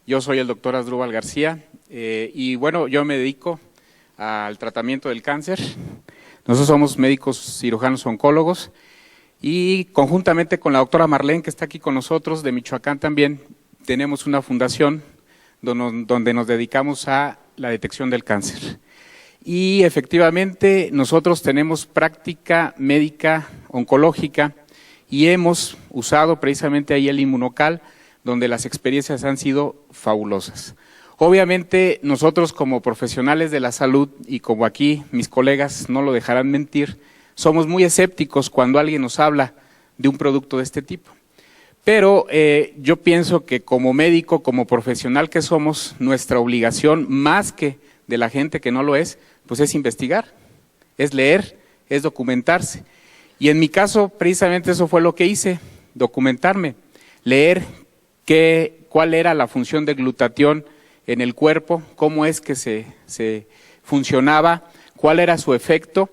Yo soy el doctor Asdrúbal García y bueno, yo me dedico al tratamiento del cáncer. Nosotros somos médicos cirujanos oncólogos y conjuntamente con la doctora Marlene, que está aquí con nosotros, de Michoacán también, tenemos una fundación donde nos dedicamos a la detección del cáncer. Y efectivamente nosotros tenemos práctica médica oncológica y hemos usado precisamente ahí el Inmunocal, donde las experiencias han sido fabulosas. Obviamente nosotros como profesionales de la salud y como aquí mis colegas no lo dejarán mentir, somos muy escépticos cuando alguien nos habla de un producto de este tipo. Pero yo pienso que como médico, como profesional que somos, nuestra obligación, más que de la gente que no lo es, pues es investigar, es leer, es documentarse. Y en mi caso, precisamente eso fue lo que hice, documentarme, leer cuál era la función del glutatión en el cuerpo, cómo es que se funcionaba, cuál era su efecto,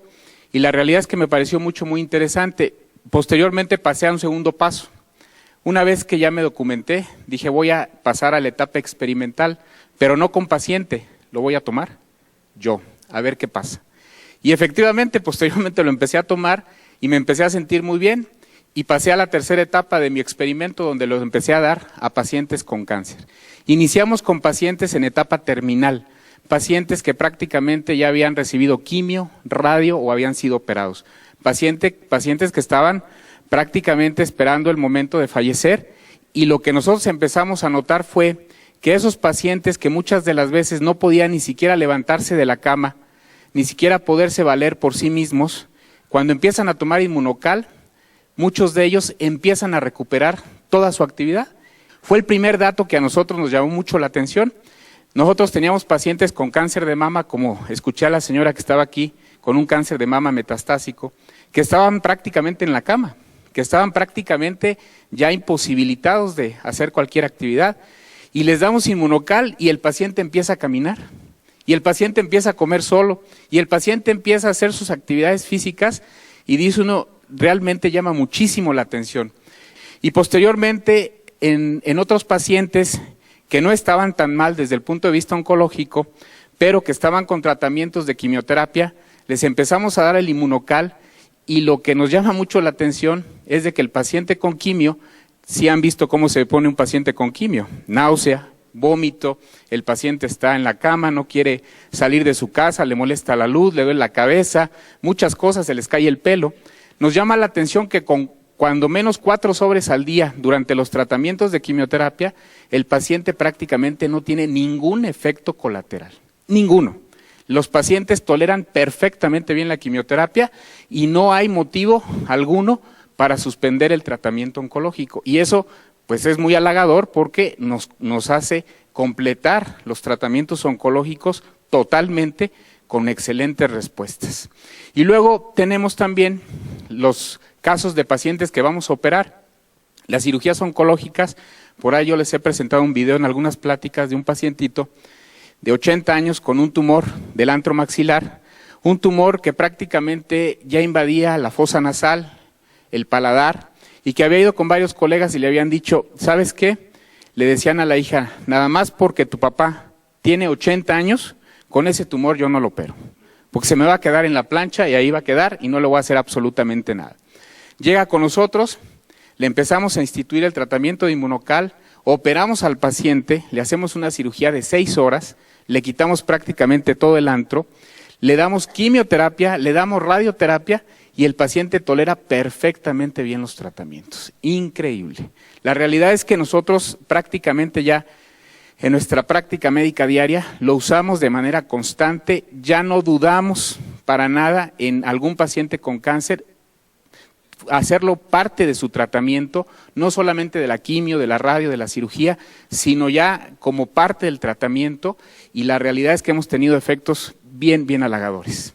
y la realidad es que me pareció muy interesante. Posteriormente pasé a un segundo paso. Una vez que ya me documenté, dije voy a pasar a la etapa experimental, pero no con paciente, lo voy a tomar yo, a ver qué pasa. Y efectivamente, posteriormente lo empecé a tomar y me empecé a sentir muy bien. Y pasé a la tercera etapa de mi experimento, donde lo empecé a dar a pacientes con cáncer. Iniciamos con pacientes en etapa terminal, pacientes que prácticamente ya habían recibido quimio, radio o habían sido operados. Pacientes que estaban prácticamente esperando el momento de fallecer, y lo que nosotros empezamos a notar fue que esos pacientes que muchas de las veces no podían ni siquiera levantarse de la cama, ni siquiera poderse valer por sí mismos, cuando empiezan a tomar Inmunocal, muchos de ellos empiezan a recuperar toda su actividad. Fue el primer dato que a nosotros nos llamó mucho la atención. Nosotros teníamos pacientes con cáncer de mama, como escuché a la señora que estaba aquí, con un cáncer de mama metastásico, que estaban prácticamente en la cama, que estaban prácticamente ya imposibilitados de hacer cualquier actividad. Y les damos Inmunocal y el paciente empieza a caminar, y el paciente empieza a comer solo, y el paciente empieza a hacer sus actividades físicas, y dice uno, realmente llama muchísimo la atención. Y posteriormente, en otros pacientes que no estaban tan mal desde el punto de vista oncológico, pero que estaban con tratamientos de quimioterapia, les empezamos a dar el Inmunocal, y lo que nos llama mucho la atención es de que el paciente con quimio, si han visto cómo se pone un paciente con quimio, náusea, vómito, el paciente está en la cama, no quiere salir de su casa, le molesta la luz, le duele la cabeza, muchas cosas, se les cae el pelo. Nos llama la atención que con cuando menos 4 sobres al día durante los tratamientos de quimioterapia, el paciente prácticamente no tiene ningún efecto colateral, ninguno. Los pacientes toleran perfectamente bien la quimioterapia y no hay motivo alguno para suspender el tratamiento oncológico. Y eso pues es muy halagador porque nos hace completar los tratamientos oncológicos totalmente con excelentes respuestas. Y luego tenemos también los casos de pacientes que vamos a operar. Las cirugías oncológicas, por ahí yo les he presentado un video en algunas pláticas de un pacientito de 80 años con un tumor del antro maxilar, un tumor que prácticamente ya invadía la fosa nasal, el paladar, y que había ido con varios colegas y le habían dicho, ¿sabes qué? Le decían a la hija, nada más porque tu papá tiene 80 años, con ese tumor yo no lo opero, porque se me va a quedar en la plancha y ahí va a quedar y no le voy a hacer absolutamente nada. Llega con nosotros, le empezamos a instituir el tratamiento de Inmunocal, operamos al paciente, le hacemos una cirugía de 6 horas, le quitamos prácticamente todo el antro, le damos quimioterapia, le damos radioterapia y el paciente tolera perfectamente bien los tratamientos. Increíble. La realidad es que nosotros prácticamente ya en nuestra práctica médica diaria lo usamos de manera constante, ya no dudamos para nada en algún paciente con cáncer, hacerlo parte de su tratamiento, no solamente de la quimio, de la radio, de la cirugía, sino ya como parte del tratamiento, y la realidad es que hemos tenido efectos bien halagadores.